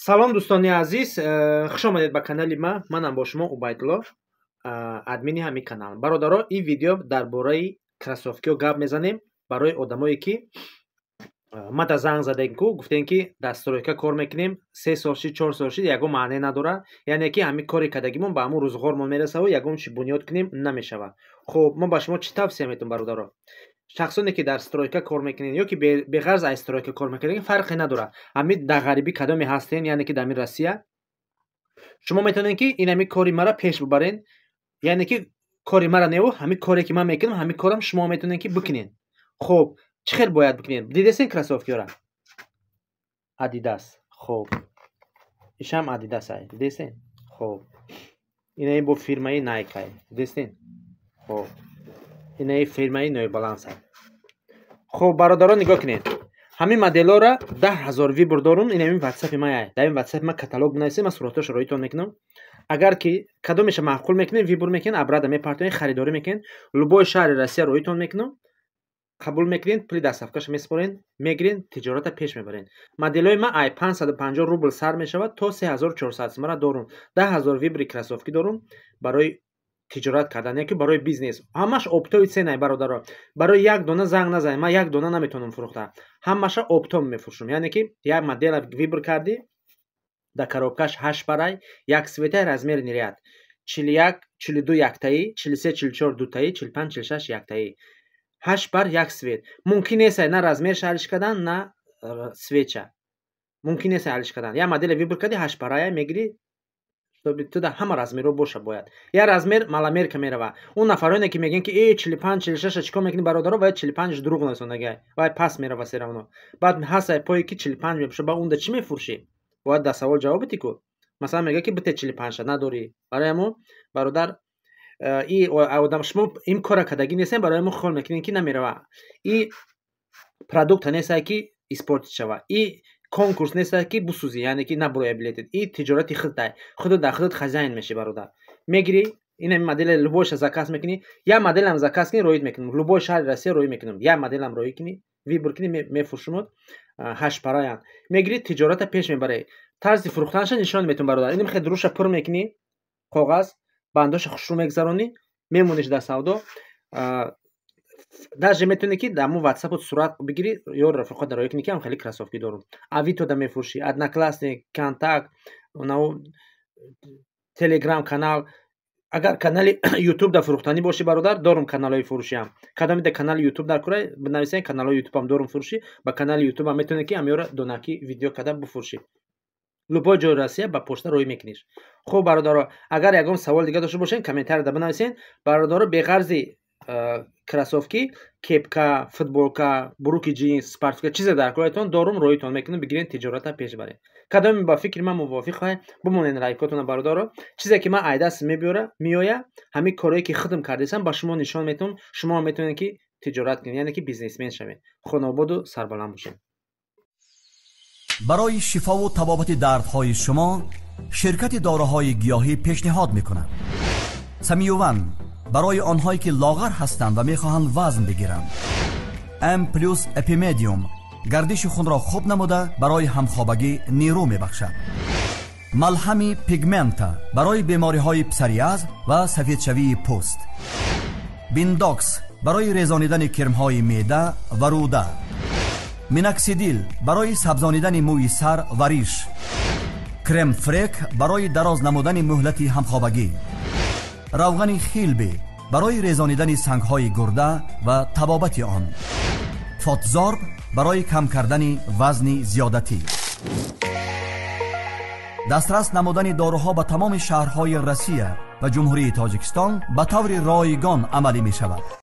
салом дӯстони азиз, хуш омадед ба канали манам бо шумо Убайдулло, админи ҳамин канал. Бародаро, ин видео дар бораи кроссовкиҳо гап мезанем барои одамое ки мада занг задем ку гуфтем ки дар стройка кор мекунем 3 сол шид 4 сол шид ягон маъне надорад, яъне ки ҳамин кори кардагимон ба ҳамун рӯзғормон мерасаву ягон чи бунёд кунем намешавад. Хуб, ман ба шумо чӣ тавсия метавонам бародаро? шахсоне ки дар стройка кор мекунед ё ки беғарз аз стройка кор мекунед фарқе надорад. Ҳамин дар ғарибӣ кадоме ҳастем, яъне ки дар ҳамин Россия шумо метавонед ки ин ҳамин кори мара пеш бубарен, яъне ки кори мара не ҳамин коре ки ман мекунам ҳамин корам шумо метавонед ки бикунед. Хуб, чӣ хел бояд бикунед? Дидесен кроссовкиёра Adidas. Хуб, ишам Adidas ай, дидесен? Хуб, ин бо фирмаи Nike ай, дидесен? Хуб, ин фирмаи New Balance ай. Хуб, бародарон нигоҳ кунед. ҳамин моделора 10,000 вибр дорум. Ин ҳамин WhatsApp ман ай. Дар ин WhatsApp ман каталог бинависем, ман сураташро роитон мекунам. Агар ки кадомеша маъқул мекунед, вибр мекунед, абрада мепартонед, харидорӣ мекунед, любой шаҳри Россия роитон мекунам. қабул мекунед, пули дастсафкаша месупоред, мегиред, тиҷората пеш мебаред. Моделҳои ман ай 550 рубл сар мешавад то 3400 мара дорум. 10,000 вибри кроссовки дорум барои тиҷорат кардан, яки барои бизнес. Ҳамаш оптои ценай бародаро. Барои як дона занг назанед, ман як дона наметавонам фурӯхта. Ҳамаша опто мефурӯшам. Яъне ки як модел вибр карди, дар коробкаш 8 парай, як светай размери ниряд. 41, 42 яктаи, 43, 44 дутаи, 45, 46 яктаи. 8 пар як свет. Мумкин нест на размерша ҳалиш кардан, на светча. Мумкин нест ҳалиш кардан. Як модел вибр карди 8 парай мегири, туда ҳама размерҳо боша бояд. Як размер маламерка мерава. Он нафароне ки мегӯянд ки 45, 46 чикор мекунӣ бародаро, вай 45 дурӯғ насонагай. Вай пас мерава серавно. Баъд ҳастай пои ки 45 мепуша, ба унда чӣ мефурӯшӣ? Бояд дар савол ҷавоб битӣ ку. Масалан мегӯяд ки бите 45 надорӣ. Барои ҳамон бародар и одам шумо ин кора кардагӣ нестем, барои ҳамон хол мекунед ки намерава. И продукта нестае ки испортӣ шава. И конкурс нестае ки бисӯзӣ, яъне ки наброя билетед. И тиҷорати худтай. Худат дар худат хазяин мешавӣ бародар. Мегирӣ ин ҳамин модел любойша заказ мекунӣ. Як моделам заказ кунӣ, роид мекунам. Любой шаҳри Россия роид мекунам. Як моделам роид кунӣ, вибр кунӣ, мефурӯшумад. 8 параям. Мегирӣ тиҷората пеш мебаред. Тарзи фурӯхтанашо нишон метавонам бародар. Ин мехед рӯша пур мекунӣ, коғаз бандоша хушрӯ мегзаронӣ, мемониш дар савдо. даже метавонӣ ки дар мо WhatsApp сурат бигирӣ, ё рафиқот дароӣ кунӣ ки ҳам хеле кроссовки дорум. Авитода мефурӯшӣ, Одноклассник, Контакт, Telegram канал. Агар канали YouTube дар фурӯхтанӣ бошӣ бародар, дорум каналҳои фурӯшиам. Кадомида канали YouTube дар курай бинависед, каналҳои YouTube ам дорум фурӯшӣ. Ба канали YouTube ам метавонед ки ҳамёра донаки видео карда бифурӯшӣ. Любой ҷои Россия ба почта роӣ мекуниш. Хуб бародаро, агар ягон савол дига дошта бошед, комментарияда бинависед. Бародаро, беғарзи кроссовки, кепка, футболка, буруки джинс, спортивка чизе дар короятон дорум, роитон мекунам, бигиред тиҷората пеш баред. Кадоме ба фикри ман мувофиқ хай, бимонед лайкотона бародаро. Чизе ки ман айдаст меоя, ҳамин корое ки худам кардесам ба шумо нишон метавонам, шумо метавонед ки тиҷорат кунед, яъне ки бизнесмен шавед. хонободу сарбаланд бошед. برای شفا و تبابت دردهای شما شرکت داروهای گیاهی پیشنهاد میکنند. سمیوون برای آنهایی که لاغر هستند و میخواهند وزن بگیرند. ام پلوس اپیمدیوم گردش خون را خوب نموده برای همخوابگی نیرو میبخشد. ملهم پیگمنت برای بیماری های پسریاز و سفیدشوی پوست. بینداکس برای ریزانیدن کرم های معده و روده. میناکسیدیل برای سبزانیدن موی سر و ریش. کرم فریک برای دراز نمودن مهلت همخوابگی. روغن خیلبی برای ریزانیدن سنگهای گرده و تبابت آن. فاتزارب برای کم کردن وزن زیادتی. دسترس نمودن داروها به تمام شهرهای روسیه و جمهوری تاجیکستان به طور رایگان عملی می شود.